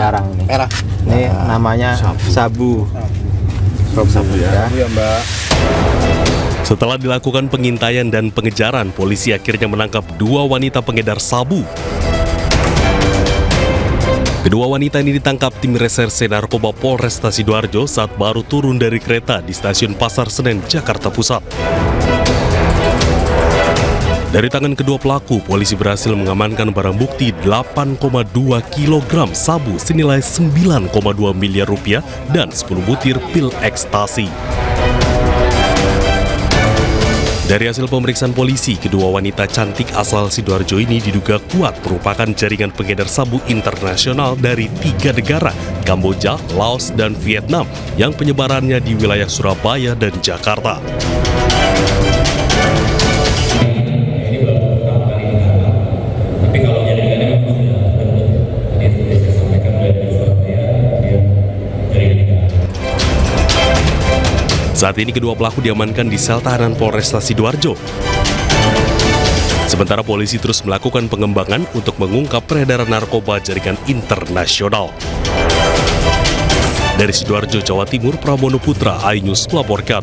Jarang nih. Merah. Ini namanya sabu. Sabu ya. Sabu ya, Mbak. Setelah dilakukan pengintaian dan pengejaran, polisi akhirnya menangkap 2 wanita pengedar sabu. Kedua wanita ini ditangkap tim reserse narkoba Polresta Sidoarjo saat baru turun dari kereta di stasiun Pasar Senen, Jakarta Pusat. Dari tangan kedua pelaku, polisi berhasil mengamankan barang bukti 8,2 kg sabu senilai 9,2 miliar rupiah dan 10 butir pil ekstasi. Dari hasil pemeriksaan polisi, kedua wanita cantik asal Sidoarjo ini diduga kuat merupakan jaringan pengedar sabu internasional dari 3 negara, Kamboja, Laos, dan Vietnam, yang penyebarannya di wilayah Surabaya dan Jakarta. Saat ini kedua pelaku diamankan di sel tahanan Polresta Sidoarjo. Sementara polisi terus melakukan pengembangan untuk mengungkap peredaran narkoba jaringan internasional. Dari Sidoarjo, Jawa Timur, Pramono Putra, iNews melaporkan.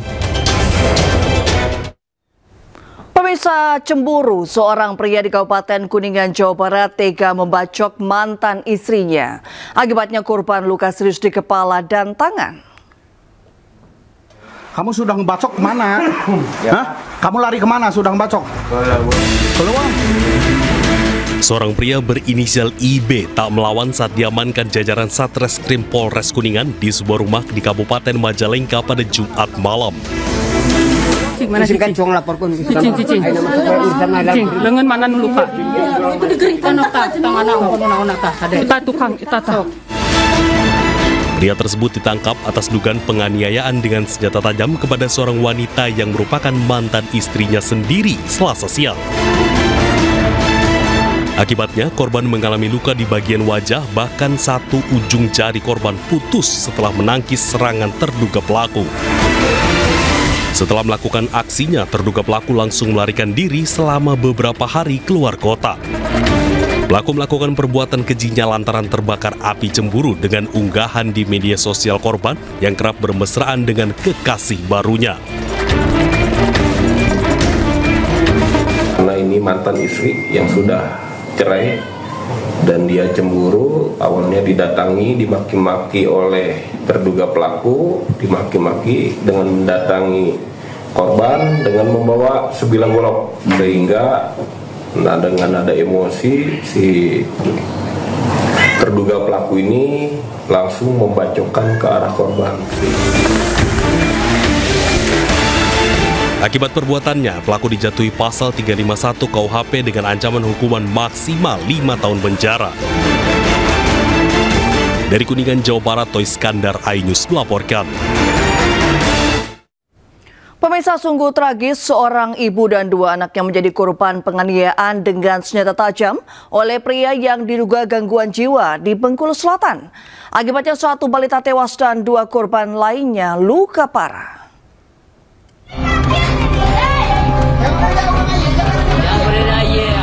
Pemirsa, cemburu seorang pria di Kabupaten Kuningan, Jawa Barat tega membacok mantan istrinya. Akibatnya korban luka serius di kepala dan tangan. Kamu sudah ngebacok kemana? Hah? Kamu lari kemana sudah ngebacok? Keluar. Seorang pria berinisial IB tak melawan saat diamankan jajaran Satreskrim Polres Kuningan di sebuah rumah di Kabupaten Majalengka pada Jumat malam. Mana sih kan cong laporkan cicing lengan mana luka itu digeritan tangan kita tukang kita tahu. Pria tersebut ditangkap atas dugaan penganiayaan dengan senjata tajam kepada seorang wanita yang merupakan mantan istrinya sendiri Selasa siang. Akibatnya, korban mengalami luka di bagian wajah, bahkan satu ujung jari korban putus setelah menangkis serangan terduga pelaku. Setelah melakukan aksinya, terduga pelaku langsung melarikan diri selama beberapa hari keluar kota. Pelaku melakukan perbuatan kejinya lantaran terbakar api cemburu dengan unggahan di media sosial korban yang kerap bermesraan dengan kekasih barunya. Karena ini mantan istri yang sudah cerai dan dia cemburu, awalnya didatangi, dimaki-maki oleh terduga pelaku, dimaki-maki dengan mendatangi korban dengan membawa sebilah golok, sehingga dengan ada emosi si terduga pelaku ini langsung membacokkan ke arah korban. Akibat perbuatannya, pelaku dijatuhi pasal 351 KUHP dengan ancaman hukuman maksimal 5 tahun penjara. Dari Kuningan, Jawa Barat, Toy Skandar, iNews melaporkan. Pemirsa, sungguh tragis seorang ibu dan 2 anaknya menjadi korban penganiayaan dengan senjata tajam oleh pria yang diduga gangguan jiwa di Bengkulu Selatan. Akibatnya 1 balita tewas dan 2 korban lainnya luka parah.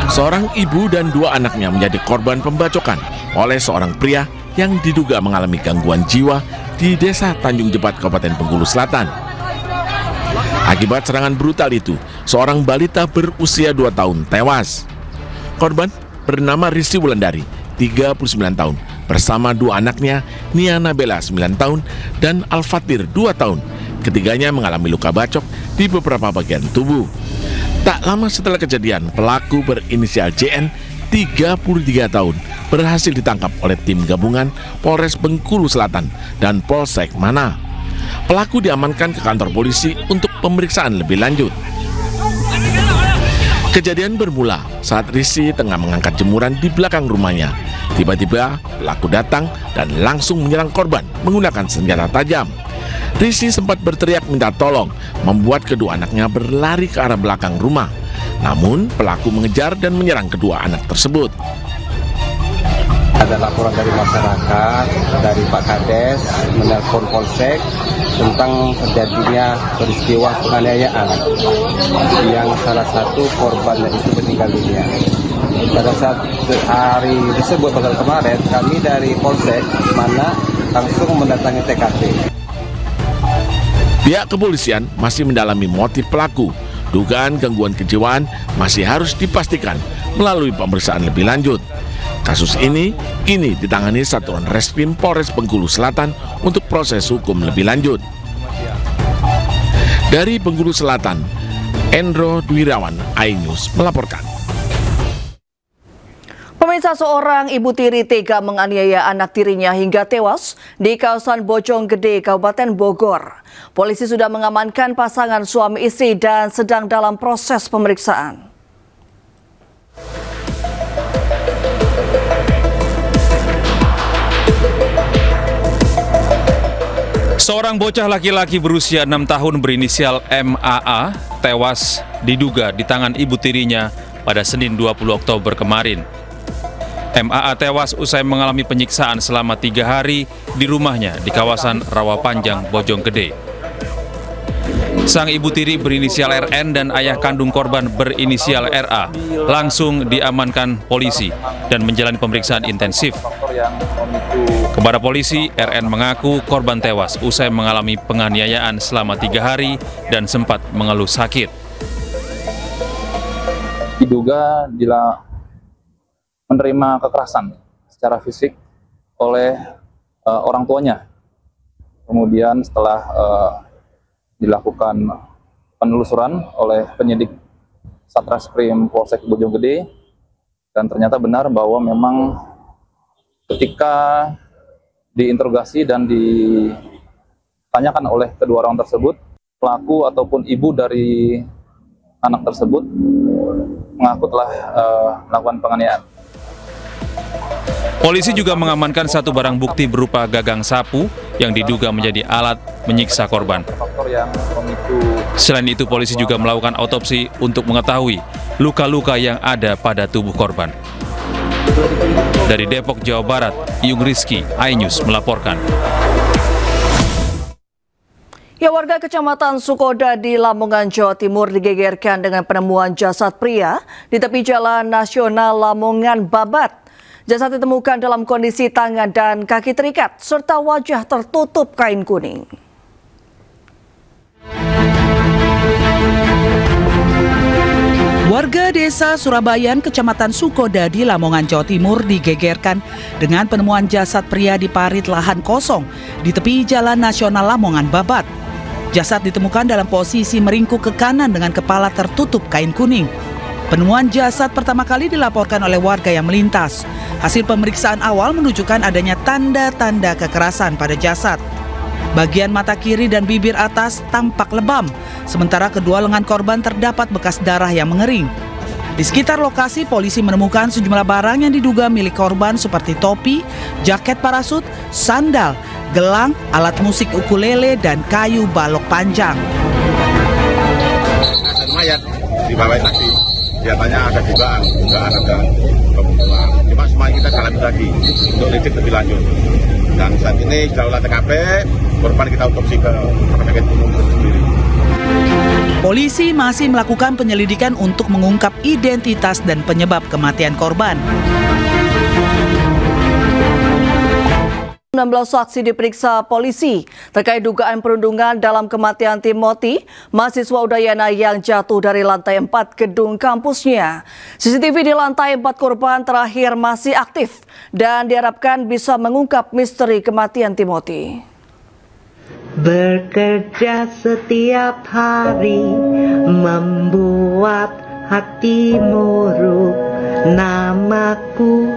Seorang ibu dan 2 anaknya menjadi korban pembacokan oleh seorang pria yang diduga mengalami gangguan jiwa di Desa Tanjung Jebat, Kabupaten Bengkulu Selatan. Akibat serangan brutal itu, seorang balita berusia 2 tahun tewas. Korban bernama Rizky Wulandari, 39 tahun, bersama 2 anaknya, Nia Nabela, 9 tahun, dan Al-Fatir, 2 tahun. Ketiganya mengalami luka bacok di beberapa bagian tubuh. Tak lama setelah kejadian, pelaku berinisial JN, 33 tahun, berhasil ditangkap oleh tim gabungan Polres Bengkulu Selatan dan Polsek Mana. Pelaku diamankan ke kantor polisi untuk pemeriksaan lebih lanjut. Kejadian bermula saat Rizky tengah mengangkat jemuran di belakang rumahnya. Tiba-tiba pelaku datang dan langsung menyerang korban menggunakan senjata tajam. Rizky sempat berteriak minta tolong, membuat kedua anaknya berlari ke arah belakang rumah. Namun pelaku mengejar dan menyerang kedua anak tersebut. ada laporan dari masyarakat, dari Pak Kades, menelpon Polsek tentang terjadinya peristiwa penganiayaan yang salah satu korbannya itu meninggal dunia. Pada saat hari tersebut pada kemarin, kami dari Polsek mana langsung mendatangi TKP. Pihak kepolisian masih mendalami motif pelaku. Dugaan gangguan kejiwaan masih harus dipastikan melalui pemeriksaan lebih lanjut. Kasus ini kini ditangani Satuan Reskrim Polres Bengkulu Selatan untuk proses hukum lebih lanjut. Dari Bengkulu Selatan, Endro Dwirawan, iNews melaporkan. Pemirsa, seorang ibu tiri tega menganiaya anak tirinya hingga tewas di kawasan Bojonggede, Kabupaten Bogor. Polisi sudah mengamankan pasangan suami istri dan sedang dalam proses pemeriksaan. Seorang bocah laki-laki berusia 6 tahun berinisial MAA tewas diduga di tangan ibu tirinya pada Senin 20 Oktober kemarin. MAA tewas usai mengalami penyiksaan selama 3 hari di rumahnya di kawasan Rawapanjang, Bojonggede. Sang ibu tiri berinisial RN dan ayah kandung korban berinisial RA langsung diamankan polisi dan menjalani pemeriksaan intensif. Kepada polisi, RN mengaku korban tewas usai mengalami penganiayaan selama 3 hari dan sempat mengeluh sakit. Diduga menerima kekerasan secara fisik oleh orang tuanya. Kemudian setelah dilakukan penelusuran oleh penyidik Satreskrim Polsek Bojonggede, dan ternyata benar bahwa memang ketika diinterogasi dan ditanyakan oleh kedua orang tersebut, pelaku ataupun ibu dari anak tersebut mengaku telah melakukan penganiayaan. Polisi juga mengamankan satu barang bukti berupa gagang sapu yang diduga menjadi alat menyiksa korban. Selain itu, polisi juga melakukan autopsi untuk mengetahui luka-luka yang ada pada tubuh korban. Dari Depok, Jawa Barat, Iyung Rizky, iNews melaporkan. Ya, warga Kecamatan Sukoda di Lamongan, Jawa Timur digegerkan dengan penemuan jasad pria di tepi Jalan Nasional Lamongan Babat. Jasad ditemukan dalam kondisi tangan dan kaki terikat serta wajah tertutup kain kuning. Warga desa Surabayan, Kecamatan Sukoda di Lamongan, Jawa Timur digegerkan dengan penemuan jasad pria di parit lahan kosong di tepi Jalan Nasional Lamongan Babat. Jasad ditemukan dalam posisi meringkuk ke kanan dengan kepala tertutup kain kuning. Penemuan jasad pertama kali dilaporkan oleh warga yang melintas. Hasil pemeriksaan awal menunjukkan adanya tanda-tanda kekerasan pada jasad. Bagian mata kiri dan bibir atas tampak lebam, sementara kedua lengan korban terdapat bekas darah yang mengering. Di sekitar lokasi, polisi menemukan sejumlah barang yang diduga milik korban seperti topi, jaket parasut, sandal, gelang, alat musik ukulele, dan kayu balok panjang. Ada mayat di bawah taksi. Kelihatannya ada dugaan ada pembunuhan. Cuma semua kita dalami lagi untuk lidik lebih lanjut. Dan saat ini sudah olah TKP, korban kita otopsi ke rumah sakit umum sendiri. Polisi masih melakukan penyelidikan untuk mengungkap identitas dan penyebab kematian korban. 19 saksi diperiksa polisi terkait dugaan perundungan dalam kematian Timothy, mahasiswa Udayana yang jatuh dari lantai 4 gedung kampusnya. CCTV di lantai 4 korban terakhir masih aktif dan diharapkan bisa mengungkap misteri kematian Timothy. Bekerja setiap hari membuat hati murung. Namaku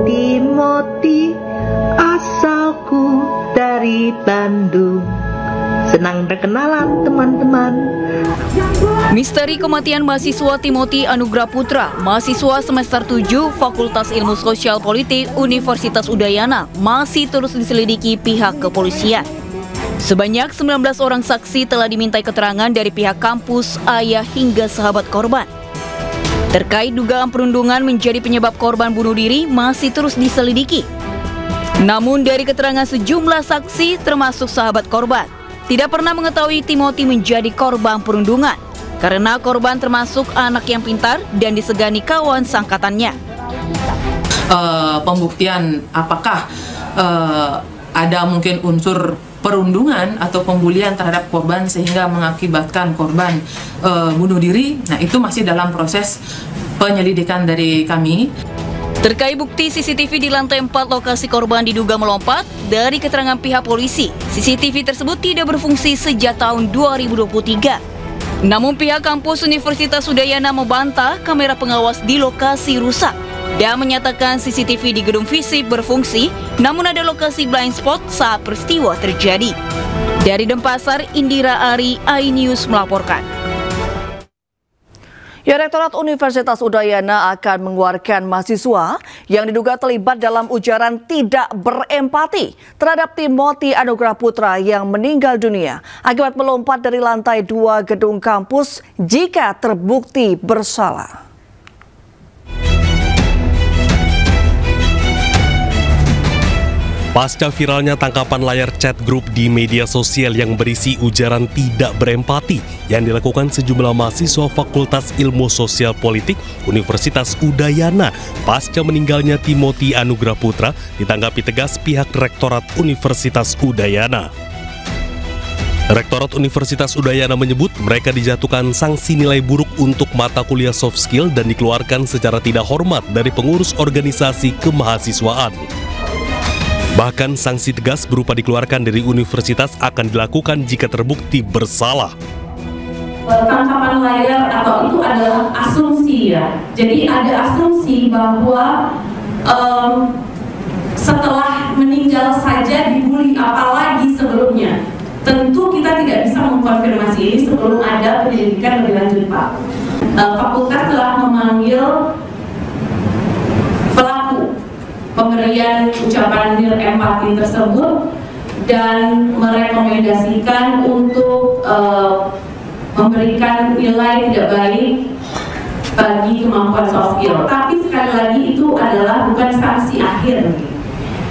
Timothy, asalku dari Bandung. Senang berkenalan teman-teman. Misteri kematian mahasiswa Timothy Anugrah Putra, mahasiswa semester 7 Fakultas Ilmu Sosial Politik Universitas Udayana, masih terus diselidiki pihak kepolisian. Sebanyak 19 orang saksi telah dimintai keterangan dari pihak kampus, ayah hingga sahabat korban. Terkait dugaan perundungan menjadi penyebab korban bunuh diri masih terus diselidiki. Namun dari keterangan sejumlah saksi termasuk sahabat korban, tidak pernah mengetahui Timothy menjadi korban perundungan karena korban termasuk anak yang pintar dan disegani kawan sangkatannya. Pembuktian apakah ada mungkin unsur perundungan atau pembulian terhadap korban sehingga mengakibatkan korban bunuh diri, nah itu masih dalam proses penyelidikan dari kami. Terkait bukti CCTV di lantai 4 lokasi korban diduga melompat, dari keterangan pihak polisi, CCTV tersebut tidak berfungsi sejak tahun 2023. Namun pihak kampus Universitas Udayana membantah kamera pengawas di lokasi rusak dan menyatakan CCTV di gedung FISIP berfungsi, namun ada lokasi blind spot saat peristiwa terjadi. Dari Denpasar, Indira Ari, iNews melaporkan. Ya, Rektorat Universitas Udayana akan mengeluarkan mahasiswa yang diduga terlibat dalam ujaran tidak berempati terhadap Timothy Anugrah Putra yang meninggal dunia akibat melompat dari lantai 2 gedung kampus jika terbukti bersalah. Pasca viralnya tangkapan layar chat grup di media sosial yang berisi ujaran tidak berempati yang dilakukan sejumlah mahasiswa Fakultas Ilmu Sosial Politik Universitas Udayana pasca meninggalnya Timothy Anugrah Putra, ditanggapi tegas pihak Rektorat Universitas Udayana. Rektorat Universitas Udayana menyebut mereka dijatuhkan sanksi nilai buruk untuk mata kuliah soft skill dan dikeluarkan secara tidak hormat dari pengurus organisasi kemahasiswaan. Bahkan sanksi tegas berupa dikeluarkan dari universitas akan dilakukan jika terbukti bersalah. Tangkapan layar atau itu adalah asumsi ya. Jadi ada asumsi bahwa setelah meninggal saja dibully, apalagi sebelumnya. Tentu kita tidak bisa mengkonfirmasi ini sebelum ada penyelidikan lebih lanjut, Pak. Fakultas telah memanggil pelaku pemberian ucapan nilai empati tersebut dan merekomendasikan untuk memberikan nilai tidak baik bagi kemampuan soft skill. Tapi sekali lagi itu adalah bukan sanksi akhir.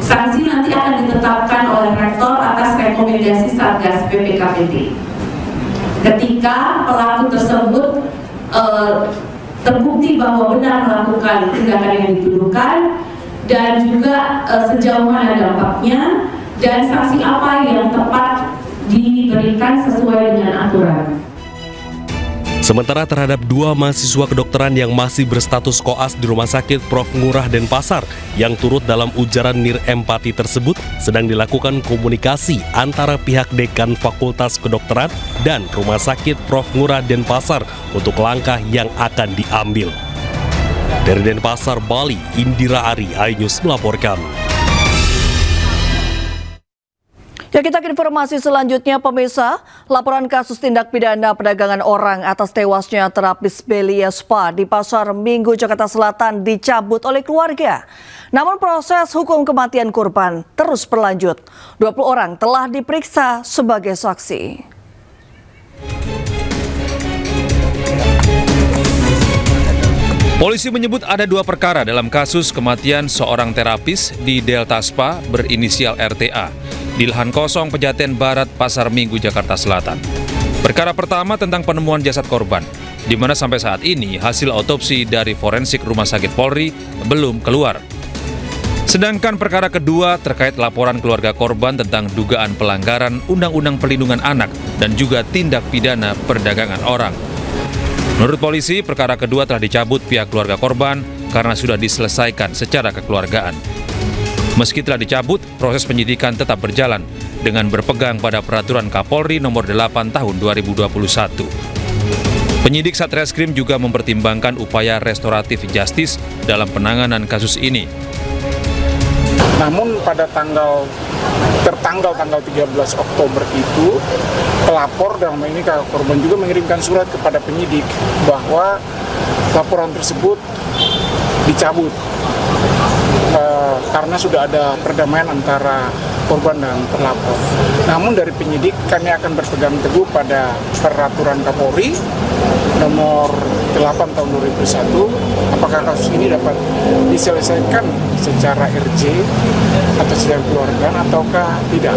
Sanksi nanti akan ditetapkan oleh rektor atas rekomendasi Satgas PPKPT. Ketika pelaku tersebut terbukti bahwa benar melakukan tindakan yang dituduhkan, dan juga sejauh mana dampaknya dan sanksi apa yang tepat diberikan sesuai dengan aturan. Sementara terhadap 2 mahasiswa kedokteran yang masih berstatus koas di Rumah Sakit Prof. Ngurah Denpasar yang turut dalam ujaran nirempati tersebut sedang dilakukan komunikasi antara pihak Dekan Fakultas Kedokteran dan Rumah Sakit Prof. Ngurah Denpasar untuk langkah yang akan diambil. Dari Denpasar, Bali, Indira Ari, iNews melaporkan. Ya, kita ke informasi selanjutnya, pemirsa. Laporan kasus tindak pidana perdagangan orang atas tewasnya terapis Belia Spa di Pasar Minggu, Jakarta Selatan dicabut oleh keluarga. Namun proses hukum kematian korban terus berlanjut. 20 orang telah diperiksa sebagai saksi. Polisi menyebut ada 2 perkara dalam kasus kematian seorang terapis di Delta Spa berinisial RTA di lahan kosong Pejaten Barat, Pasar Minggu, Jakarta Selatan. Perkara pertama tentang penemuan jasad korban, di mana sampai saat ini hasil otopsi dari forensik Rumah Sakit Polri belum keluar. Sedangkan perkara kedua terkait laporan keluarga korban tentang dugaan pelanggaran Undang-Undang Perlindungan Anak dan juga tindak pidana perdagangan orang. Menurut polisi, perkara kedua telah dicabut pihak keluarga korban karena sudah diselesaikan secara kekeluargaan. Meski telah dicabut, proses penyidikan tetap berjalan dengan berpegang pada Peraturan Kapolri Nomor 8 Tahun 2021. Penyidik Satreskrim juga mempertimbangkan upaya restoratif justice dalam penanganan kasus ini. Namun pada tanggal 13 Oktober itu, pelapor dalam ini kakak korban juga mengirimkan surat kepada penyidik bahwa laporan tersebut dicabut karena sudah ada perdamaian antara korban dan terlapor. Namun dari penyidik kami akan berpegang teguh pada Peraturan Kapolri nomor 8 tahun 2001, apakah kasus ini dapat diselesaikan secara RJ atau secara keluarga ataukah tidak.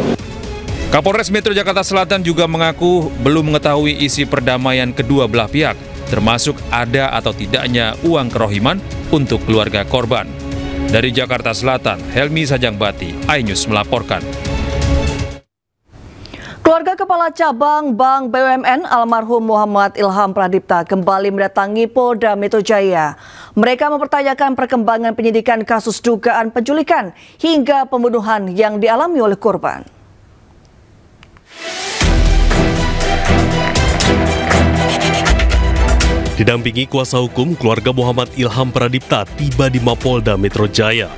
Kapolres Metro Jakarta Selatan juga mengaku belum mengetahui isi perdamaian kedua belah pihak, termasuk ada atau tidaknya uang kerohiman untuk keluarga korban. Dari Jakarta Selatan, Helmi Sajangbati, iNews melaporkan. Keluarga Kepala Cabang Bank BUMN almarhum Muhammad Ilham Pradipta kembali mendatangi Polda Metro Jaya. Mereka mempertanyakan perkembangan penyidikan kasus dugaan penculikan hingga pembunuhan yang dialami oleh korban. Didampingi kuasa hukum, keluarga Muhammad Ilham Pradipta tiba di Mapolda Metro Jaya.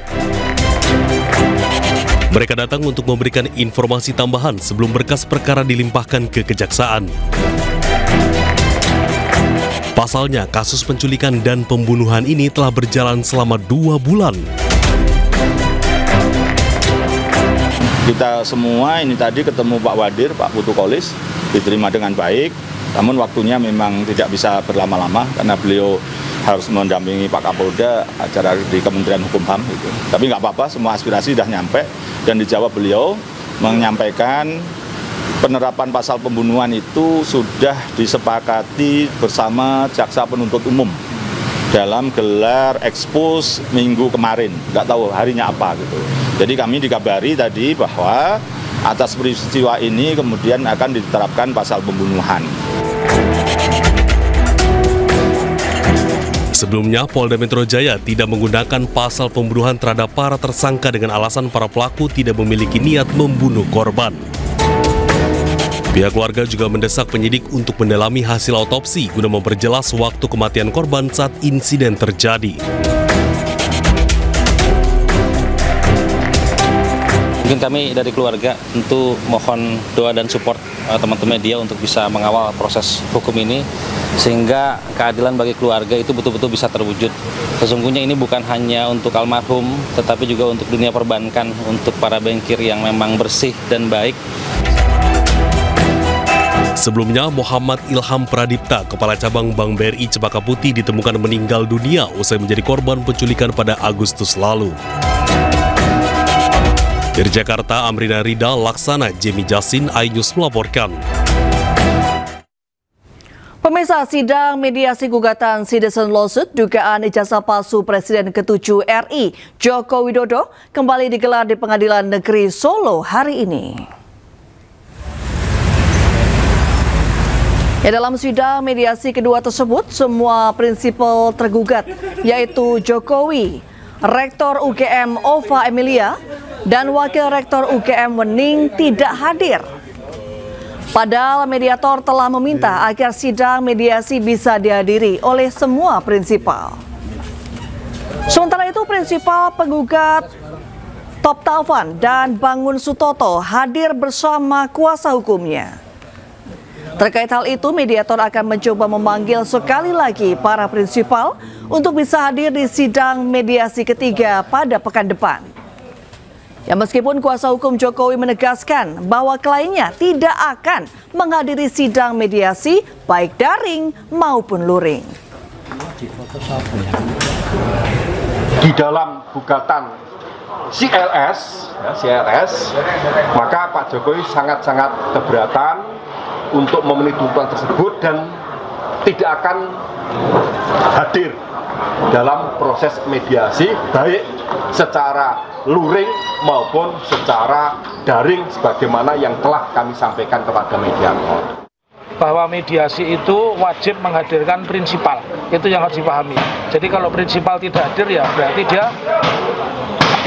Mereka datang untuk memberikan informasi tambahan sebelum berkas perkara dilimpahkan ke kejaksaan. Pasalnya, kasus penculikan dan pembunuhan ini telah berjalan selama 2 bulan. Kita semua ini tadi ketemu Pak Wadir, Pak Putu Kolis, diterima dengan baik. Namun waktunya memang tidak bisa berlama-lama karena beliau harus mendampingi Pak Kapolda acara di Kementerian Hukum HAM gitu. Tapi nggak apa-apa, semua aspirasi sudah nyampe dan dijawab beliau menyampaikan penerapan pasal pembunuhan itu sudah disepakati bersama jaksa penuntut umum dalam gelar ekspos minggu kemarin, nggak tahu harinya apa gitu. Jadi kami dikabari tadi bahwa atas peristiwa ini kemudian akan diterapkan pasal pembunuhan. Sebelumnya, Polda Metro Jaya tidak menggunakan pasal pembunuhan terhadap para tersangka dengan alasan para pelaku tidak memiliki niat membunuh korban. Pihak keluarga juga mendesak penyidik untuk mendalami hasil autopsi guna memperjelas waktu kematian korban saat insiden terjadi. Mungkin kami dari keluarga tentu mohon doa dan support teman-teman media untuk bisa mengawal proses hukum ini sehingga keadilan bagi keluarga itu betul-betul bisa terwujud. Sesungguhnya ini bukan hanya untuk almarhum tetapi juga untuk dunia perbankan, untuk para bankir yang memang bersih dan baik. Sebelumnya, Muhammad Ilham Pradipta, Kepala Cabang Bank BRI Cempaka Putih ditemukan meninggal dunia usai menjadi korban penculikan pada Agustus lalu. Dari Jakarta, Amrina Rida, Laksana, Jemi Jasin, iNews melaporkan. Pemirsa, sidang mediasi gugatan citizen lawsuit dugaan ijazah palsu Presiden ke-7 RI Joko Widodo kembali digelar di Pengadilan Negeri Solo hari ini. Dalam sidang mediasi kedua tersebut, semua prinsipal tergugat, yaitu Jokowi, Rektor UGM Ova Emilia, dan Wakil Rektor UGM Wening tidak hadir. Padahal mediator telah meminta agar sidang mediasi bisa dihadiri oleh semua prinsipal. Sementara itu, prinsipal penggugat Top Taufan dan Bangun Sutoto hadir bersama kuasa hukumnya. Terkait hal itu, mediator akan mencoba memanggil sekali lagi para prinsipal untuk bisa hadir di sidang mediasi ketiga pada pekan depan. Ya, meskipun kuasa hukum Jokowi menegaskan bahwa kliennya tidak akan menghadiri sidang mediasi baik daring maupun luring. Di dalam gugatan CLS, maka Pak Jokowi sangat-sangat keberatan untuk memenuhi tuntutan tersebut dan tidak akan hadir dalam proses mediasi baik secara luring maupun secara daring sebagaimana yang telah kami sampaikan kepada mediator. Bahwa mediasi itu wajib menghadirkan prinsipal, itu yang harus dipahami. Jadi kalau prinsipal tidak hadir ya berarti dia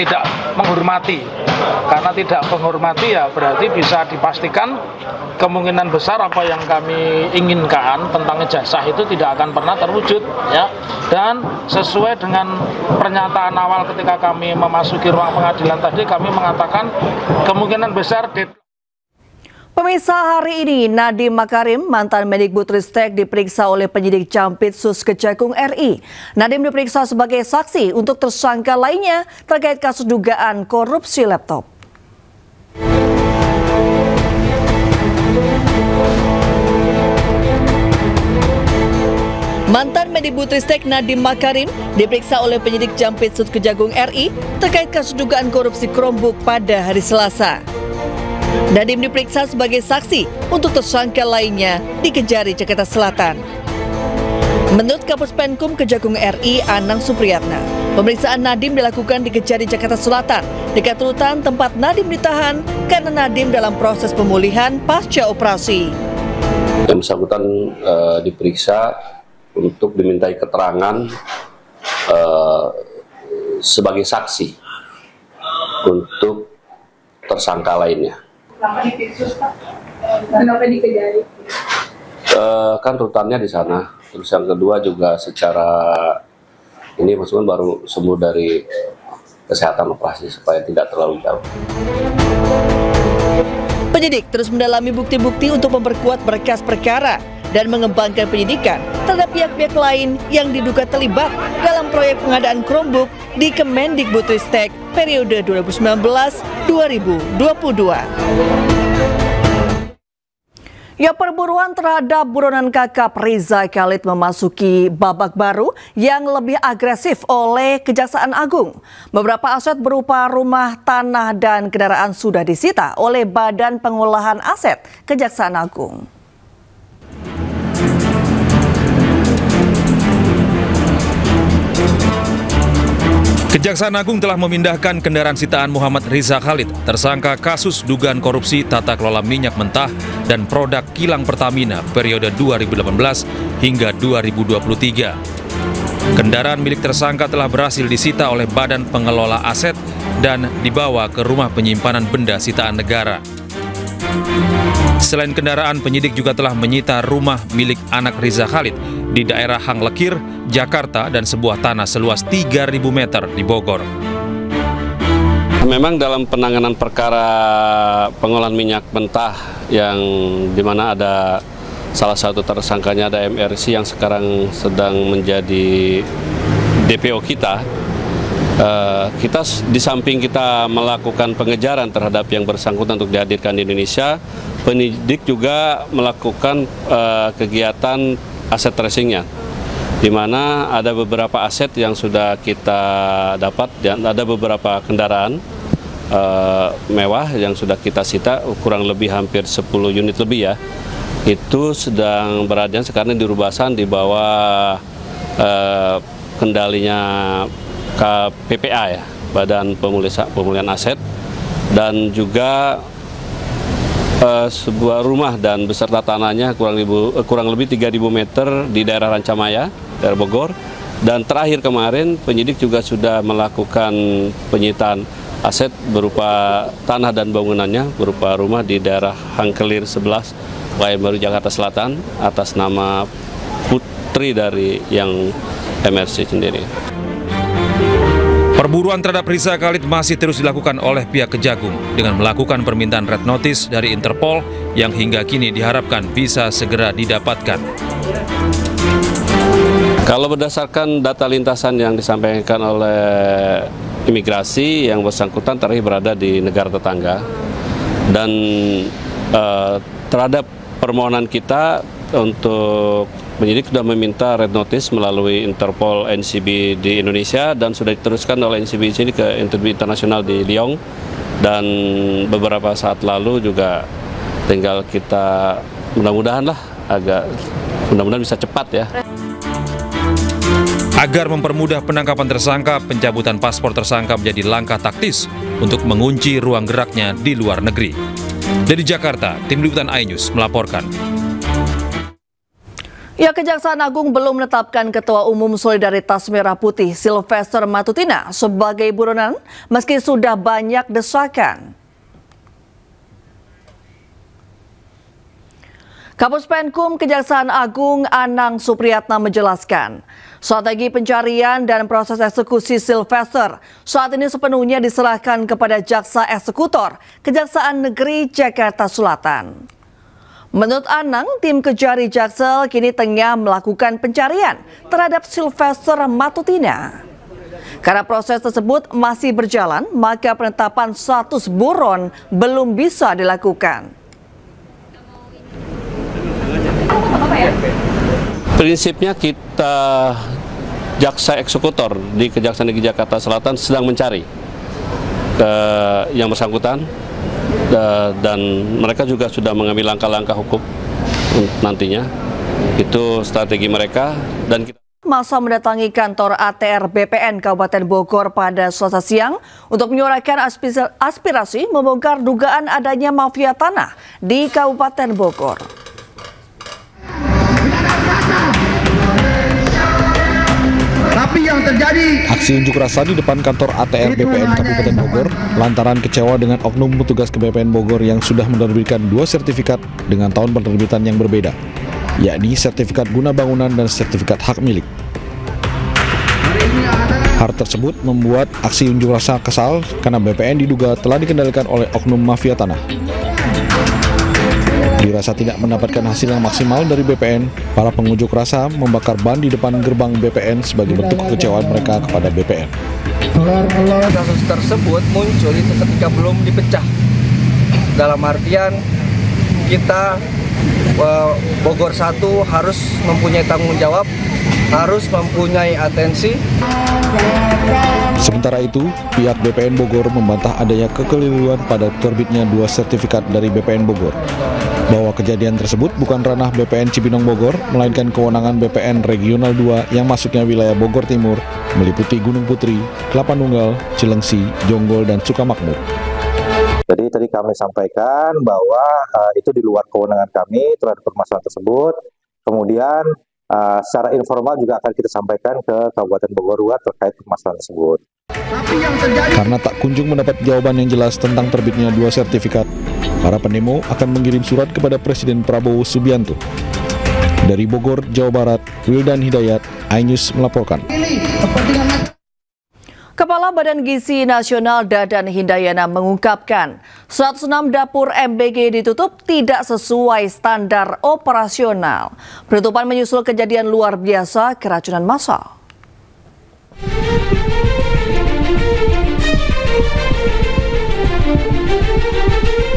tidak menghormati. Karena tidak menghormati ya berarti bisa dipastikan kemungkinan besar apa yang kami inginkan tentang ijazah itu tidak akan pernah terwujud ya. Dan sesuai dengan pernyataan awal ketika kami memasuki ruang pengadilan tadi, kami mengatakan kemungkinan besar Pemirsa, hari ini Nadiem Makarim, mantan Mendikbudristek, diperiksa oleh penyidik Jampitsus Kejagung RI. Nadiem diperiksa sebagai saksi untuk tersangka lainnya terkait kasus dugaan korupsi laptop. Mantan Mendikbudristek Nadiem Makarim diperiksa oleh penyidik Jampitsus Kejagung RI terkait kasus dugaan korupsi Chromebook pada hari Selasa. Nadiem diperiksa sebagai saksi untuk tersangka lainnya di Kejari, Jakarta Selatan. Menurut Kapus Penkum Kejagung RI Anang Supriyatna, pemeriksaan Nadiem dilakukan di Kejari, Jakarta Selatan, dekat rutan tempat Nadiem ditahan karena Nadiem dalam proses pemulihan pasca operasi. Yang bersangkutan diperiksa untuk dimintai keterangan sebagai saksi untuk tersangka lainnya. Kenapa di Piksus, Pak? Kenapa di Kejari? Kan rutannya di sana. Terus yang kedua juga secara ini maksudnya baru sembuh dari kesehatan operasi supaya tidak terlalu jauh. Penyidik terus mendalami bukti-bukti untuk memperkuat berkas perkara dan mengembangkan penyidikan terhadap pihak-pihak lain yang diduga terlibat dalam proyek pengadaan Chromebook di Kemendikbudristek periode 2019-2022. Ya, perburuan terhadap buronan KKP Riza Khalid memasuki babak baru yang lebih agresif oleh Kejaksaan Agung. Beberapa aset berupa rumah, tanah, dan kendaraan sudah disita oleh Badan Pengolahan Aset Kejaksaan Agung. Kejaksaan Agung telah memindahkan kendaraan sitaan Muhammad Riza Khalid, tersangka kasus dugaan korupsi tata kelola minyak mentah dan produk kilang Pertamina periode 2018 hingga 2023. Kendaraan milik tersangka telah berhasil disita oleh Badan Pengelola Aset dan dibawa ke rumah penyimpanan benda sitaan negara. Selain kendaraan, penyidik juga telah menyita rumah milik anak Riza Khalid di daerah Hang Lekir, Jakarta, dan sebuah tanah seluas 3.000 meter di Bogor. Memang dalam penanganan perkara pengolahan minyak mentah yang dimana ada salah satu tersangkanya ada MRC yang sekarang sedang menjadi DPO kita, kita di samping kita melakukan pengejaran terhadap yang bersangkutan untuk dihadirkan di Indonesia, penyidik juga melakukan kegiatan aset tracingnya, di mana ada beberapa aset yang sudah kita dapat dan ada beberapa kendaraan mewah yang sudah kita sita, kurang lebih hampir 10 unit lebih ya. Itu sedang berada sekarang di Rubasan di bawah kendalinya KPPA ya, Badan Pemulihan Aset, dan juga sebuah rumah dan beserta tanahnya kurang lebih 3.000 meter di daerah Rancamaya, daerah Bogor. Dan terakhir kemarin penyidik juga sudah melakukan penyitaan aset berupa tanah dan bangunannya berupa rumah di daerah Hangkelir 11, Wayan Baru, Jakarta Selatan atas nama putri dari yang MRC sendiri. Perburuan terhadap Riza Khalid masih terus dilakukan oleh pihak Kejagung dengan melakukan permintaan red notice dari Interpol yang hingga kini diharapkan bisa segera didapatkan. Kalau berdasarkan data lintasan yang disampaikan oleh imigrasi, yang bersangkutan terakhir berada di negara tetangga, dan terhadap permohonan kita untuk penyidik sudah meminta red notice melalui Interpol NCB di Indonesia dan sudah diteruskan oleh NCB ini ke NCB internasional di Lyon, dan beberapa saat lalu juga tinggal kita mudah-mudahan bisa cepat ya. Agar mempermudah penangkapan tersangka, pencabutan paspor tersangka menjadi langkah taktis untuk mengunci ruang geraknya di luar negeri. Dari Jakarta, Tim Liputan iNews melaporkan. Ya, Kejaksaan Agung belum menetapkan Ketua Umum Solidaritas Merah Putih Sylvester Matutina sebagai buronan meski sudah banyak desakan. Kapus Penkum Kejaksaan Agung Anang Supriyatna menjelaskan, strategi pencarian dan proses eksekusi Sylvester saat ini sepenuhnya diserahkan kepada Jaksa Eksekutor Kejaksaan Negeri Jakarta Selatan. Menurut Anang, tim Kejari Jaksel kini tengah melakukan pencarian terhadap Sylvester Matutina. Karena proses tersebut masih berjalan, maka penetapan status buron belum bisa dilakukan. Prinsipnya kita jaksa eksekutor di Kejaksaan Negeri Jakarta Selatan sedang mencari yang bersangkutan dan mereka juga sudah mengambil langkah-langkah hukum nantinya. Itu strategi mereka dan kita Masa mendatangi kantor ATR BPN Kabupaten Bogor pada Selasa siang untuk menyuarakan aspirasi membongkar dugaan adanya mafia tanah di Kabupaten Bogor. Tapi yang terjadi aksi unjuk rasa di depan kantor ATR BPN Kabupaten Bogor lantaran kecewa dengan oknum petugas BPN Bogor yang sudah menerbitkan 2 sertifikat dengan tahun penerbitan yang berbeda, yakni sertifikat guna bangunan dan sertifikat hak milik. Hal tersebut membuat aksi unjuk rasa kesal karena BPN diduga telah dikendalikan oleh oknum mafia tanah. Dirasa tidak mendapatkan hasil yang maksimal dari BPN, para pengunjuk rasa membakar ban di depan gerbang BPN sebagai bentuk kekecewaan mereka kepada BPN. Kasus tersebut muncul itu ketika belum dipecah. Dalam artian kita Bogor 1 harus mempunyai tanggung jawab, harus mempunyai atensi. Sementara itu, pihak BPN Bogor membantah adanya kekeliruan pada terbitnya 2 sertifikat dari BPN Bogor, bahwa kejadian tersebut bukan ranah BPN Cibinong Bogor, melainkan kewenangan BPN Regional 2 yang masuknya wilayah Bogor Timur, meliputi Gunung Putri, Kelapa Nunggal, Cilengsi, Jonggol, dan Sukamakmur. Jadi tadi kami sampaikan bahwa itu di luar kewenangan kami terhadap permasalahan tersebut. Kemudian secara informal juga akan kita sampaikan ke Kabupaten Bogor 2 terkait permasalahan tersebut. Karena tak kunjung mendapat jawaban yang jelas tentang terbitnya 2 sertifikat, para pendemo akan mengirim surat kepada Presiden Prabowo Subianto. Dari Bogor, Jawa Barat, Wildan Hidayat, iNews melaporkan. Kepala Badan Gizi Nasional Dadan Hindayana mengungkapkan 106 dapur MBG ditutup tidak sesuai standar operasional. Penutupan menyusul kejadian luar biasa keracunan massal.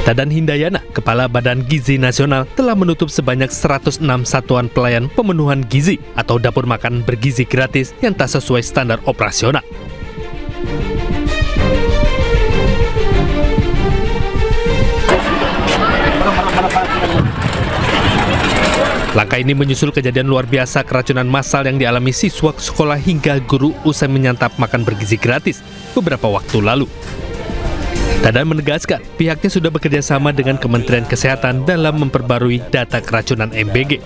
Dadan Hindayana, Kepala Badan Gizi Nasional, telah menutup sebanyak 106 satuan pelayan pemenuhan gizi atau dapur makan bergizi gratis yang tak sesuai standar operasional. Langkah ini menyusul kejadian luar biasa keracunan massal yang dialami siswa sekolah hingga guru usai menyantap makan bergizi gratis beberapa waktu lalu. Dadan menegaskan pihaknya sudah bekerja sama dengan Kementerian Kesehatan dalam memperbarui data keracunan MBG.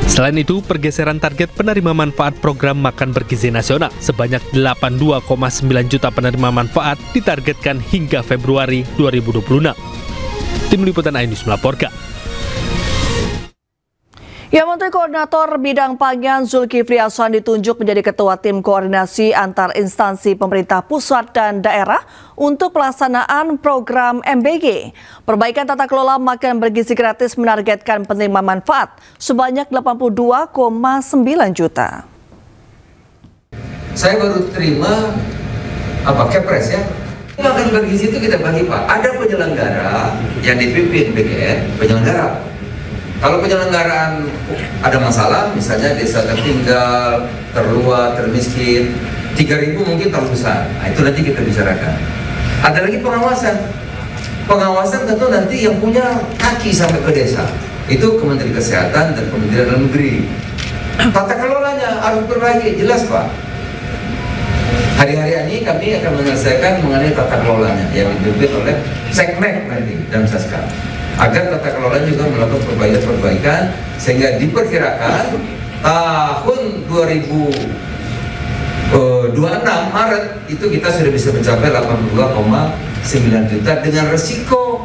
Selain itu, pergeseran target penerima manfaat program makan bergizi nasional sebanyak 82,9 juta penerima manfaat ditargetkan hingga Februari 2026. Tim Liputan iNews melaporkan. Ya, Menteri Koordinator Bidang Pangan Zulkifli Hasan ditunjuk menjadi Ketua Tim Koordinasi Antar Instansi Pemerintah Pusat dan Daerah untuk pelaksanaan program MBG. Perbaikan tata kelola makan bergizi gratis menargetkan penerima manfaat sebanyak 82,9 juta. Saya baru terima Kepres ya. Makan bergizi itu kita bagi Pak. Ada penyelenggara yang dipimpin BGN, penyelenggara. Kalau penyelenggaraan ada masalah, misalnya desa tertinggal, terluar, termiskin, 3.000 mungkin terlalu besar. Nah, itu nanti kita bicarakan. Ada lagi pengawasan. Pengawasan tentu nanti yang punya kaki sampai ke desa. Itu Kementerian Kesehatan dan Kementerian Dalam Negeri. Tata kelolanya harus berbagai, jelas Pak. Hari-hari ini kami akan menyelesaikan mengenai tata kelolanya yang dipimpin oleh Seknek nanti dan Saska. Agar tata kelola juga melakukan perbaikan sehingga diperkirakan tahun 2026 Maret itu kita sudah bisa mencapai 82,9 juta dengan resiko,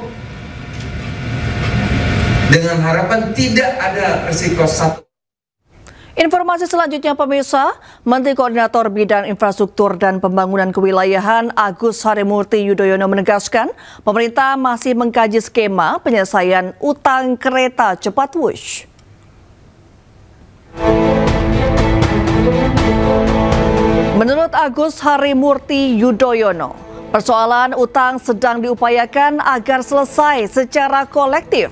dengan harapan tidak ada resiko satu. Informasi selanjutnya pemirsa, Menteri Koordinator Bidang Infrastruktur dan Pembangunan Kewilayahan Agus Harimurti Yudhoyono menegaskan pemerintah masih mengkaji skema penyelesaian utang kereta cepat Wush. Menurut Agus Harimurti Yudhoyono, persoalan utang sedang diupayakan agar selesai secara kolektif.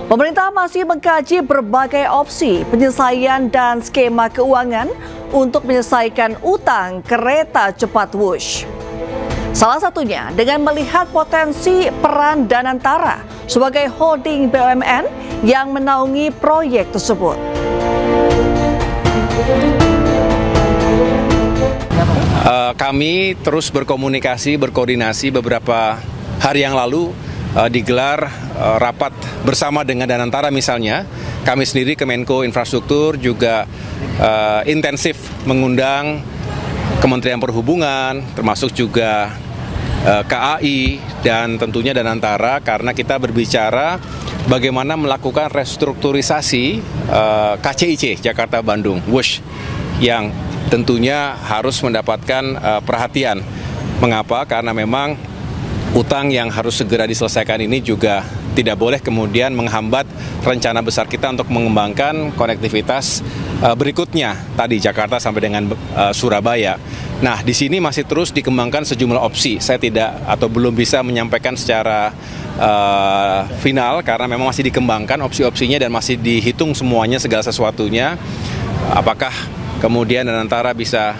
Pemerintah masih mengkaji berbagai opsi penyelesaian dan skema keuangan untuk menyelesaikan utang kereta cepat Wush. Salah satunya dengan melihat potensi peran Danantara sebagai holding BUMN yang menaungi proyek tersebut. Kami terus berkoordinasi beberapa hari yang lalu digelar rapat bersama dengan Danantara misalnya. Kami sendiri Kemenko Infrastruktur juga intensif mengundang Kementerian Perhubungan, termasuk juga KAI dan tentunya Danantara karena kita berbicara bagaimana melakukan restrukturisasi KCIC Jakarta-Bandung Wush yang tentunya harus mendapatkan perhatian. Mengapa? Karena memang utang yang harus segera diselesaikan ini juga tidak boleh kemudian menghambat rencana besar kita untuk mengembangkan konektivitas berikutnya tadi Jakarta sampai dengan Surabaya. Nah, di sini masih terus dikembangkan sejumlah opsi. Saya tidak atau belum bisa menyampaikan secara final karena memang masih dikembangkan opsi-opsinya dan masih dihitung semuanya segala sesuatunya. Apakah kemudian Danantara bisa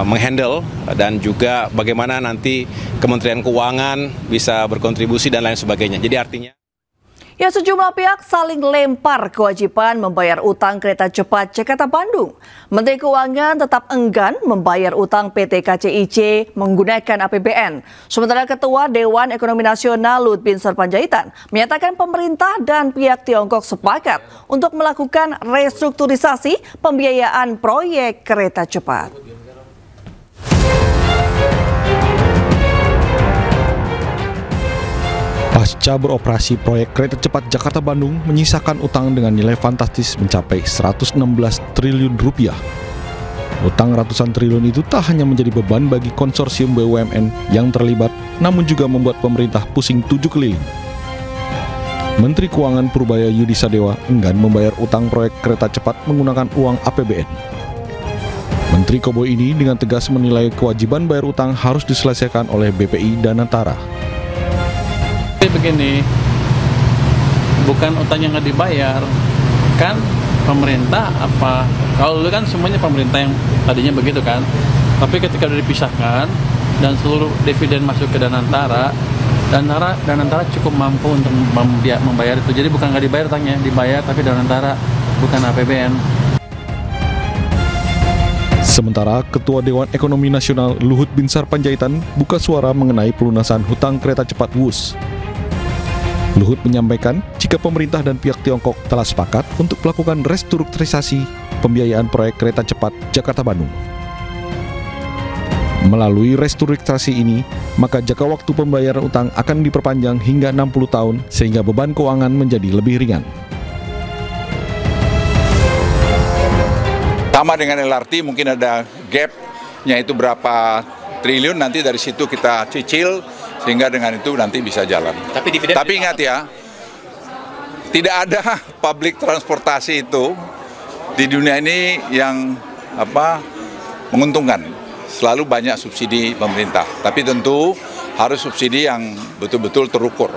menghandle dan juga bagaimana nanti Kementerian Keuangan bisa berkontribusi dan lain sebagainya. Jadi artinya ya, sejumlah pihak saling lempar kewajiban membayar utang kereta cepat Jakarta-Bandung. Menteri Keuangan tetap enggan membayar utang PT KCIC menggunakan APBN. Sementara Ketua Dewan Ekonomi Nasional Luhut Binsar Panjaitan menyatakan pemerintah dan pihak Tiongkok sepakat untuk melakukan restrukturisasi pembiayaan proyek kereta cepat. Pasca beroperasi proyek kereta cepat Jakarta-Bandung menyisakan utang dengan nilai fantastis mencapai 116 triliun rupiah. Utang ratusan triliun itu tak hanya menjadi beban bagi konsorsium BUMN yang terlibat, namun juga membuat pemerintah pusing tujuh keliling. Menteri Keuangan Purbaya Yudi Sadewa enggan membayar utang proyek kereta cepat menggunakan uang APBN. Menteri Kobo ini dengan tegas menilai kewajiban bayar utang harus diselesaikan oleh BPI Danantara. Begini, bukan utangnya nggak dibayar, kan pemerintah apa? Kalau dulu kan semuanya pemerintah yang tadinya begitu kan, tapi ketika udah dipisahkan dan seluruh dividen masuk ke Danantara cukup mampu untuk membayar itu. Jadi bukan nggak dibayar utangnya, dibayar tapi Danantara bukan APBN. Sementara Ketua Dewan Ekonomi Nasional Luhut Binsar Panjaitan buka suara mengenai pelunasan hutang kereta cepat Wush. Luhut menyampaikan jika pemerintah dan pihak Tiongkok telah sepakat untuk melakukan restrukturisasi pembiayaan proyek kereta cepat Jakarta-Bandung. Melalui restrukturisasi ini, maka jangka waktu pembayaran utang akan diperpanjang hingga 60 tahun sehingga beban keuangan menjadi lebih ringan. Sama dengan LRT mungkin ada gap-nya itu berapa triliun, nanti dari situ kita cicil sehingga dengan itu nanti bisa jalan. Tapi ingat ya, tidak ada public transportasi itu di dunia ini yang menguntungkan. Selalu banyak subsidi pemerintah, tapi tentu harus subsidi yang betul-betul terukur.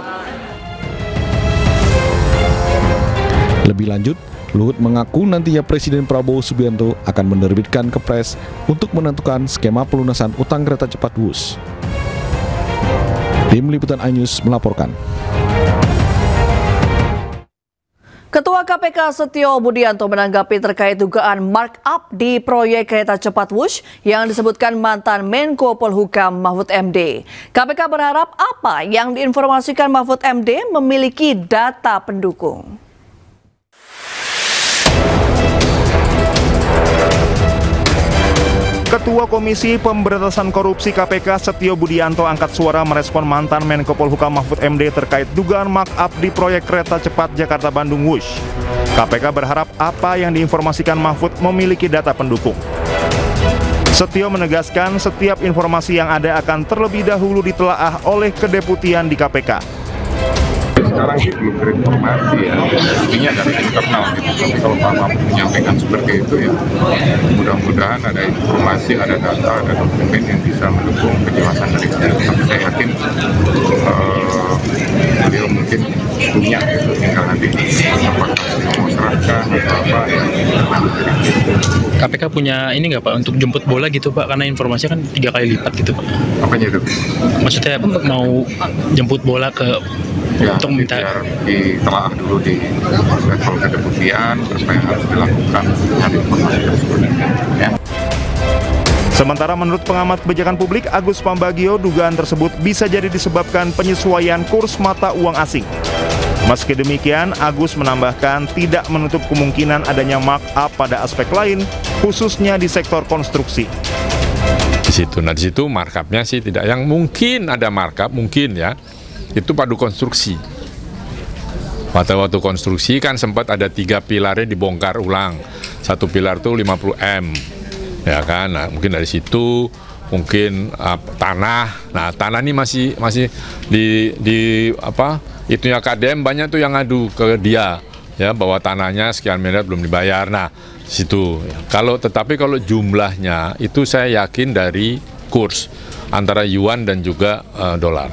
Lebih lanjut, Luhut mengaku nantinya Presiden Prabowo Subianto akan menerbitkan Kepres untuk menentukan skema pelunasan utang kereta cepat Wush. Tim Liputan iNews melaporkan. Ketua KPK Setio Budianto menanggapi terkait dugaan markup di proyek kereta cepat Wush yang disebutkan mantan Menko Polhukam Mahfud MD. KPK berharap apa yang diinformasikan Mahfud MD memiliki data pendukung. Ketua Komisi Pemberantasan Korupsi KPK Setio Budianto angkat suara merespon mantan Menko Polhukam Mahfud MD terkait dugaan markup di proyek kereta cepat Jakarta-Bandung Wush. KPK berharap apa yang diinformasikan Mahfud memiliki data pendukung. Setio menegaskan setiap informasi yang ada akan terlebih dahulu ditelaah oleh kedeputian di KPK. Sekarang sih belum berinformasi ya, intinya dari internal gitu. Tapi kalau Pak Mahfud menyampaikan seperti itu ya, mudah-mudahan ada informasi, ada data, ada dokumen yang bisa mendukung penjelasan dari saya. Tapi saya yakin beliau mungkin punya itu, tinggal nanti KPK punya ini nggak Pak untuk jemput bola gitu Pak, karena informasinya kan 3 kali lipat gitu Pak. Apanya itu? Maksudnya mau jemput bola ke Ya, untuk minta biar ditelaah dulu di level kedeputian apa yang harus dilakukan dengan informasi tersebut. Ya. Sementara menurut pengamat kebijakan publik Agus Pambagio, dugaan tersebut bisa jadi disebabkan penyesuaian kurs mata uang asing. Meski demikian, Agus menambahkan tidak menutup kemungkinan adanya markup pada aspek lain, khususnya di sektor konstruksi. Di situ markupnya sih tidak. Yang mungkin ada markup, mungkin ya, itu padu konstruksi. Waktu konstruksi kan sempat ada 3 pilarnya dibongkar ulang. 1 pilar tuh 50 M. Ya kan, nah, mungkin dari situ, mungkin tanah. Nah, tanah ini masih di apa? Itunya KDM banyak tuh yang ngadu ke dia, ya, bahwa tanahnya sekian miliar belum dibayar. Nah, situ. Tetapi kalau jumlahnya itu saya yakin dari kurs antara yuan dan juga dolar.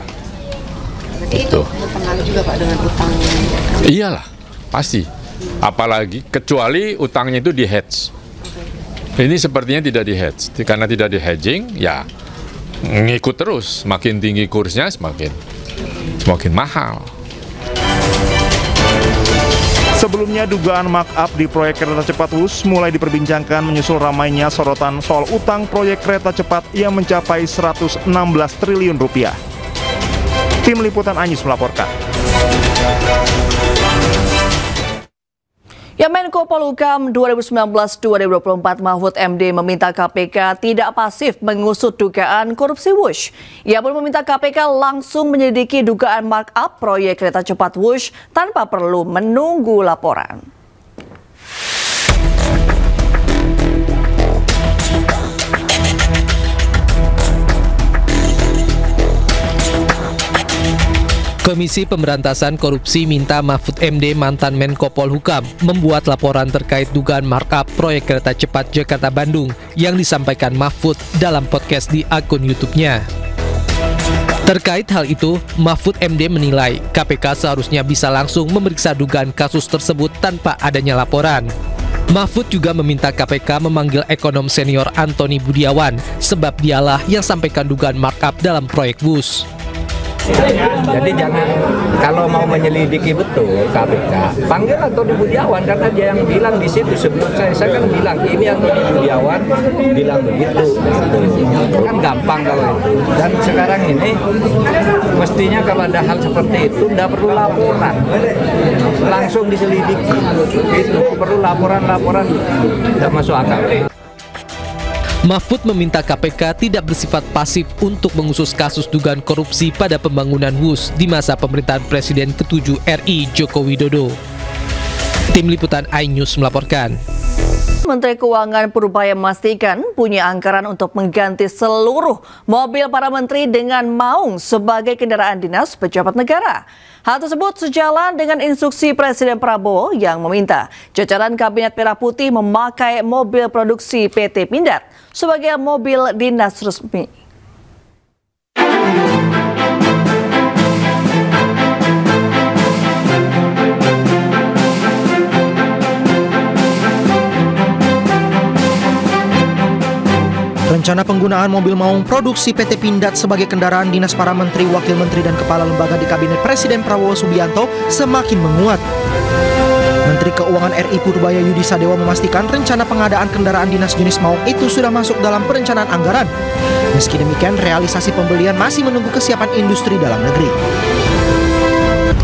Itu berpengaruh juga Pak dengan utang. Iyalah, pasti. Apalagi kecuali utangnya itu di hedge. Ini sepertinya tidak di hedge, karena tidak di hedging, ya ngikut terus. Semakin tinggi kursnya, semakin mahal. Sebelumnya, dugaan markup di proyek kereta cepat WUS mulai diperbincangkan menyusul ramainya sorotan soal utang proyek kereta cepat yang mencapai 116 triliun rupiah. Tim Liputan Anyus melaporkan. Menko Polhukam 2019-2024 Mahfud MD meminta KPK tidak pasif mengusut dugaan korupsi WUSH. Ia pun meminta KPK langsung menyelidiki dugaan markup proyek kereta cepat WUSH tanpa perlu menunggu laporan. Komisi Pemberantasan Korupsi minta Mahfud MD mantan Menko Polhukam membuat laporan terkait dugaan markup proyek kereta cepat Jakarta-Bandung yang disampaikan Mahfud dalam podcast di akun YouTube-nya. Terkait hal itu, Mahfud MD menilai KPK seharusnya bisa langsung memeriksa dugaan kasus tersebut tanpa adanya laporan. Mahfud juga meminta KPK memanggil ekonom senior Antoni Budiawan sebab dialah yang sampaikan dugaan markup dalam proyek WUS. Jadi jangan, kalau mau menyelidiki betul KPK, panggil Antoni Budiawan karena dia yang bilang di situ. Sebelum saya kan bilang ini Antoni Budiawan bilang begitu. Kan gampang kalau itu. Dan sekarang ini mestinya kalau ada hal seperti itu tidak perlu laporan, langsung diselidiki. Itu perlu laporan tidak masuk akal. Mahfud meminta KPK tidak bersifat pasif untuk mengusus kasus dugaan korupsi pada pembangunan WUS di masa pemerintahan Presiden ke-7 RI Joko Widodo. Tim Liputan iNews melaporkan. Menteri Keuangan berupaya memastikan punya anggaran untuk mengganti seluruh mobil para menteri dengan maung sebagai kendaraan dinas pejabat negara. Hal tersebut sejalan dengan instruksi Presiden Prabowo yang meminta jajaran Kabinet Merah Putih memakai mobil produksi PT Pindad sebagai mobil dinas resmi. Rencana penggunaan mobil maung produksi PT Pindad sebagai kendaraan dinas para menteri, wakil menteri, dan kepala lembaga di Kabinet Presiden Prabowo Subianto semakin menguat. Menteri Keuangan RI Purbaya Yudi Sadewa memastikan rencana pengadaan kendaraan dinas jenis maung itu sudah masuk dalam perencanaan anggaran. Meski demikian, realisasi pembelian masih menunggu kesiapan industri dalam negeri.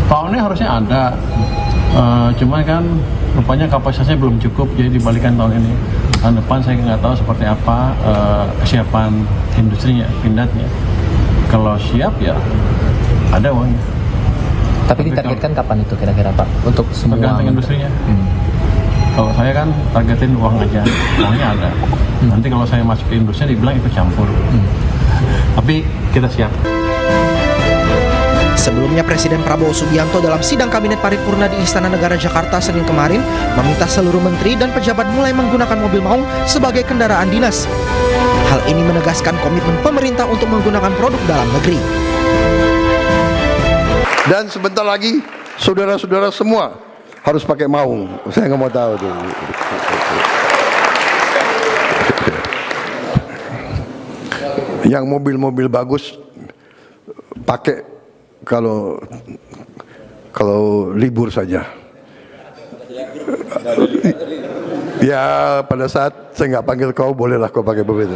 Tahunnya harusnya ada, cuma kan rupanya kapasitasnya belum cukup, jadi dibalikan tahun ini. Tahun depan saya nggak tahu seperti apa kesiapan industrinya, Pindadnya. Kalau siap ya ada uangnya. Tapi ditargetkan kapan itu kira-kira Pak? Untuk semua tergantung industrinya. Kalau saya kan targetin uang aja, uangnya ada. Nanti kalau saya masuk ke industri dibilang itu campur. Tapi kita siap. Sebelumnya Presiden Prabowo Subianto dalam sidang Kabinet Paripurna di Istana Negara Jakarta Senin kemarin meminta seluruh menteri dan pejabat mulai menggunakan mobil maung sebagai kendaraan dinas. Hal ini menegaskan komitmen pemerintah untuk menggunakan produk dalam negeri. Dan sebentar lagi saudara-saudara semua harus pakai maung. Saya nggak mau tahu tuh. Yang mobil-mobil bagus pakai kalau libur saja. Ya pada saat saya nggak panggil kau, bolehlah kau pakai mobil.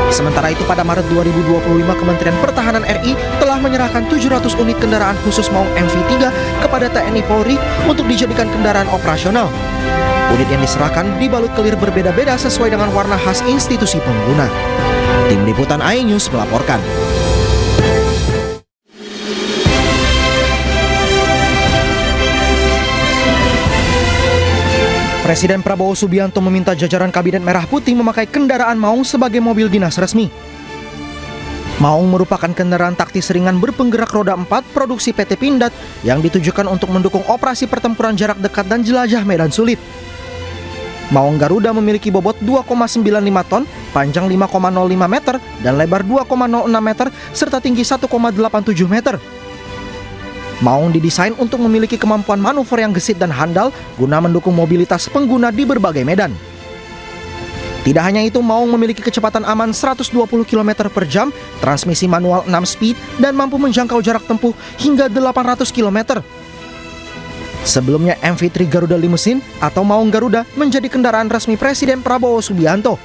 Sementara itu pada Maret 2025 Kementerian Pertahanan RI telah menyerahkan 700 unit kendaraan khusus Maung MV3 kepada TNI Polri untuk dijadikan kendaraan operasional. Unit yang diserahkan dibalut kelir berbeda-beda sesuai dengan warna khas institusi pengguna. Tim Liputan iNews melaporkan. Presiden Prabowo Subianto meminta jajaran Kabinet Merah Putih memakai kendaraan Maung sebagai mobil dinas resmi. Maung merupakan kendaraan taktis ringan berpenggerak roda 4 produksi PT Pindad yang ditujukan untuk mendukung operasi pertempuran jarak dekat dan jelajah medan sulit. Maung Garuda memiliki bobot 2,95 ton, panjang 5,05 meter, dan lebar 2,06 meter, serta tinggi 1,87 meter. Maung didesain untuk memiliki kemampuan manuver yang gesit dan handal guna mendukung mobilitas pengguna di berbagai medan. Tidak hanya itu, Maung memiliki kecepatan aman 120 km per jam, transmisi manual 6 speed, dan mampu menjangkau jarak tempuh hingga 800 km. Sebelumnya MV3 Garuda Limousine atau Maung Garuda menjadi kendaraan resmi Presiden Prabowo Subianto.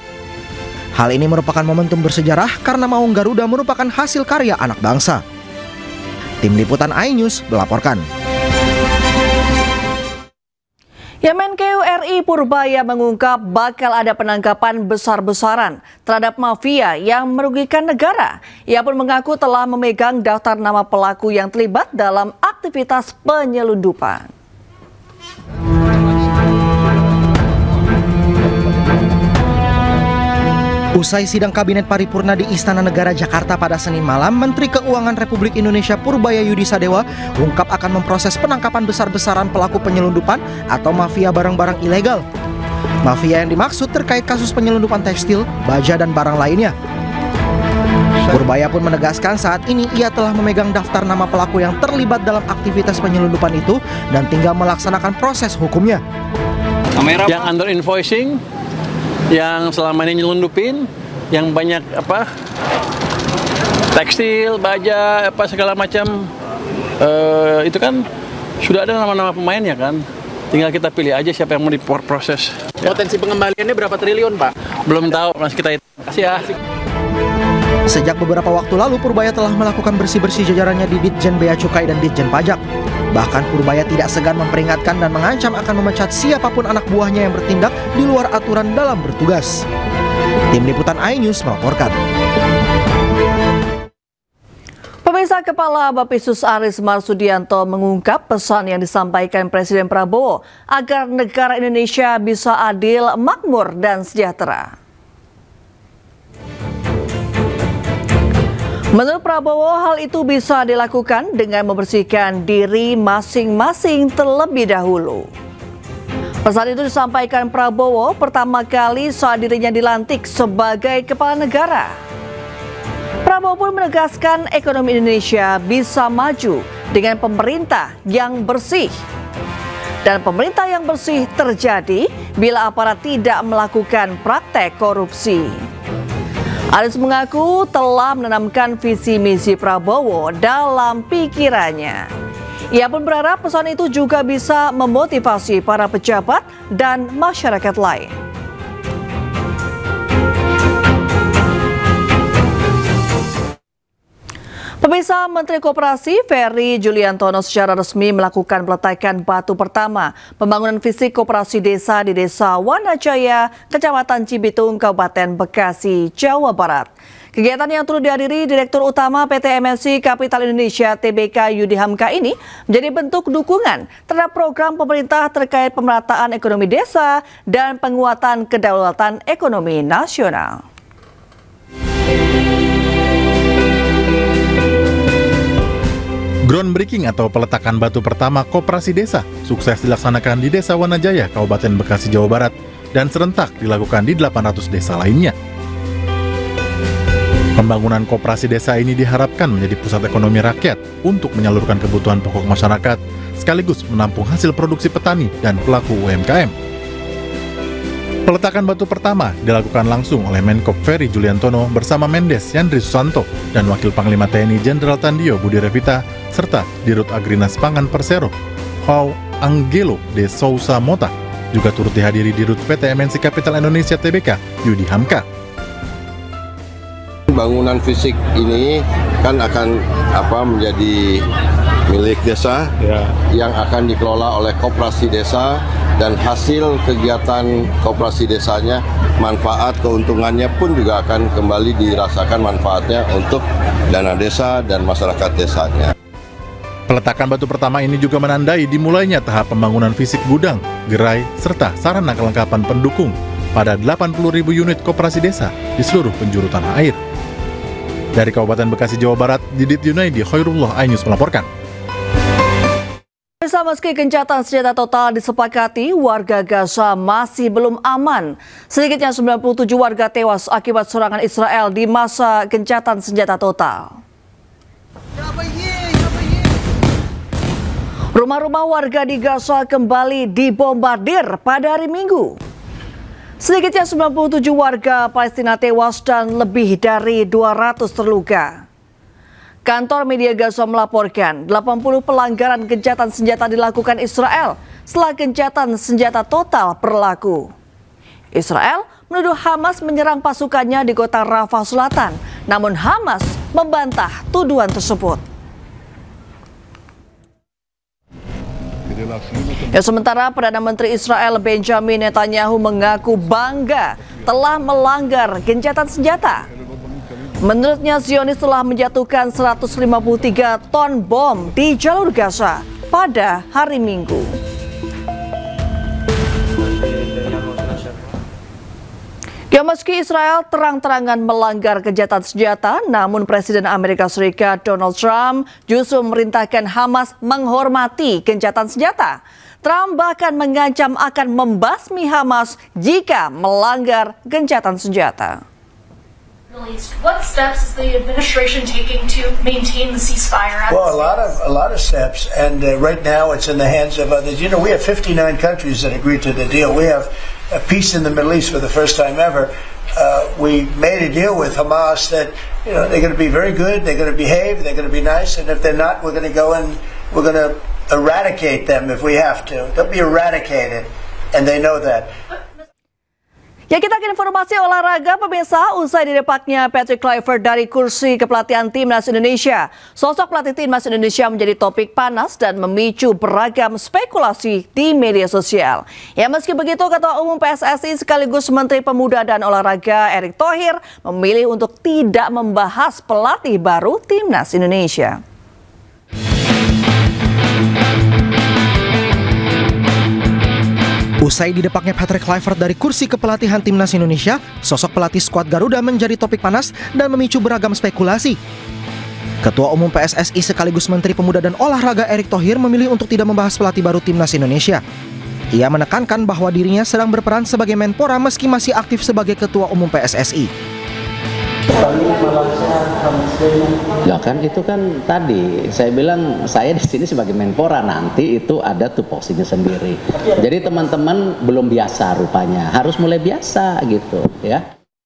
Hal ini merupakan momentum bersejarah karena Maung Garuda merupakan hasil karya anak bangsa. Tim Liputan iNews melaporkan. Menkeu RI Purbaya mengungkap bakal ada penangkapan besar-besaran terhadap mafia yang merugikan negara. Ia pun mengaku telah memegang daftar nama pelaku yang terlibat dalam aktivitas penyelundupan. Usai sidang Kabinet Paripurna di Istana Negara Jakarta pada Senin malam, Menteri Keuangan Republik Indonesia Purbaya Yudi Sadewa ungkap akan memproses penangkapan besar-besaran pelaku penyelundupan atau mafia barang-barang ilegal. Mafia yang dimaksud terkait kasus penyelundupan tekstil, baja, dan barang lainnya. Purbaya pun menegaskan saat ini ia telah memegang daftar nama pelaku yang terlibat dalam aktivitas penyelundupan itu dan tinggal melaksanakan proses hukumnya. Yang under invoicing, yang selama ini nyelundupin, yang banyak tekstil, baja, segala macam, itu kan sudah ada nama-nama pemainnya kan. Tinggal kita pilih aja siapa yang mau diproses. Potensi pengembaliannya berapa triliun, Pak? Belum tahu, masih kita hitung. Kasih ya. Sejak beberapa waktu lalu, Purbaya telah melakukan bersih-bersih jajarannya di Ditjen Bea Cukai dan Ditjen Pajak. Bahkan Purbaya tidak segan memperingatkan dan mengancam akan memecat siapapun anak buahnya yang bertindak di luar aturan dalam bertugas. Tim Liputan iNews melaporkan. Pemirsa, Kepala Baptisus Aris Marsudianto mengungkap pesan yang disampaikan Presiden Prabowo agar negara Indonesia bisa adil, makmur, dan sejahtera. Menurut Prabowo, hal itu bisa dilakukan dengan membersihkan diri masing-masing terlebih dahulu. Pesan itu disampaikan Prabowo pertama kali saat dirinya dilantik sebagai kepala negara. Prabowo pun menegaskan ekonomi Indonesia bisa maju dengan pemerintah yang bersih. Dan pemerintah yang bersih terjadi bila aparat tidak melakukan praktek korupsi. Aris mengaku telah menanamkan visi misi Prabowo dalam pikirannya. Ia pun berharap pesan itu juga bisa memotivasi para pejabat dan masyarakat lain. Pemirsa, Menteri Koperasi Ferry Juliantono secara resmi melakukan peletakan batu pertama pembangunan fisik koperasi desa di Desa Wanajaya, Kecamatan Cibitung, Kabupaten Bekasi, Jawa Barat. Kegiatan yang turut dihadiri Direktur Utama PT MNC Kapital Indonesia TBK Yudi Hamka ini menjadi bentuk dukungan terhadap program pemerintah terkait pemerataan ekonomi desa dan penguatan kedaulatan ekonomi nasional. Groundbreaking atau peletakan batu pertama koperasi desa sukses dilaksanakan di Desa Wanajaya, Kabupaten Bekasi, Jawa Barat, dan serentak dilakukan di 800 desa lainnya. Pembangunan koperasi desa ini diharapkan menjadi pusat ekonomi rakyat untuk menyalurkan kebutuhan pokok masyarakat, sekaligus menampung hasil produksi petani dan pelaku UMKM. Peletakan batu pertama dilakukan langsung oleh Menko Ferry Juliantono bersama Mendes Yandri Susanto dan Wakil Panglima TNI Jenderal Tandio Budi Revita serta Dirut Agrinas Pangan Persero, João Angelo de Sousa Mota. Juga turut dihadiri Dirut PT MNC Capital Indonesia Tbk, Yudi Hamka. Bangunan fisik ini kan akan menjadi milik desa yang akan dikelola oleh koperasi desa, dan hasil kegiatan koperasi desanya, manfaat keuntungannya pun juga akan kembali dirasakan manfaatnya untuk dana desa dan masyarakat desanya. Peletakan batu pertama ini juga menandai dimulainya tahap pembangunan fisik gudang, gerai, serta sarana kelengkapan pendukung pada 80.000 unit koperasi desa di seluruh penjuru tanah air. Dari Kabupaten Bekasi, Jawa Barat, Didit Yunaidi, Khairullah, iNews melaporkan. Meski gencatan senjata total disepakati, warga Gaza masih belum aman. Sedikitnya 97 warga tewas akibat serangan Israel di masa gencatan senjata total. Rumah-rumah warga di Gaza kembali dibombardir pada hari Minggu. Sedikitnya 97 warga Palestina tewas dan lebih dari 200 terluka. Kantor media Gaza melaporkan 80 pelanggaran gencatan senjata dilakukan Israel setelah gencatan senjata total berlaku. Israel menuduh Hamas menyerang pasukannya di kota Rafah Selatan, namun Hamas membantah tuduhan tersebut. Sementara Perdana Menteri Israel Benjamin Netanyahu mengaku bangga telah melanggar gencatan senjata. Menurutnya, Zionis telah menjatuhkan 153 ton bom di jalur Gaza pada hari Minggu. Meski Israel terang-terangan melanggar gencatan senjata, namun Presiden Amerika Serikat Donald Trump justru memerintahkan Hamas menghormati gencatan senjata. Trump bahkan mengancam akan membasmi Hamas jika melanggar gencatan senjata. What steps is the administration taking to maintain the ceasefire? Well, a lot of steps, and right now it's in the hands of others. You know, we have 59 countries that agreed to the deal. We have a peace in the Middle East for the first time ever. We made a deal with Hamas that they're going to be very good, they're going to behave, they're going to be nice, and if they're not, we're going to go and we're going to eradicate them if we have to. They'll be eradicated, and they know that. Ya, kita ke informasi olahraga pemirsa. Usai didepaknya Patrick Kluivert dari kursi kepelatihan Timnas Indonesia, sosok pelatih Timnas Indonesia menjadi topik panas dan memicu beragam spekulasi di media sosial. Ya, meski begitu, Ketua Umum PSSI sekaligus Menteri Pemuda dan Olahraga Erick Thohir memilih untuk tidak membahas pelatih baru Timnas Indonesia. Usai didepaknya Patrick Kluivert dari kursi kepelatihan Timnas Indonesia, sosok pelatih skuad Garuda menjadi topik panas dan memicu beragam spekulasi. Ketua Umum PSSI sekaligus Menteri Pemuda dan Olahraga Erick Thohir memilih untuk tidak membahas pelatih baru Timnas Indonesia. Ia menekankan bahwa dirinya sedang berperan sebagai Menpora meski masih aktif sebagai Ketua Umum PSSI. Ya kan, itu kan tadi saya bilang saya di sini sebagai Menpora, nanti itu ada tupoksinya sendiri. Jadi teman-teman belum biasa rupanya, harus mulai biasa gitu ya.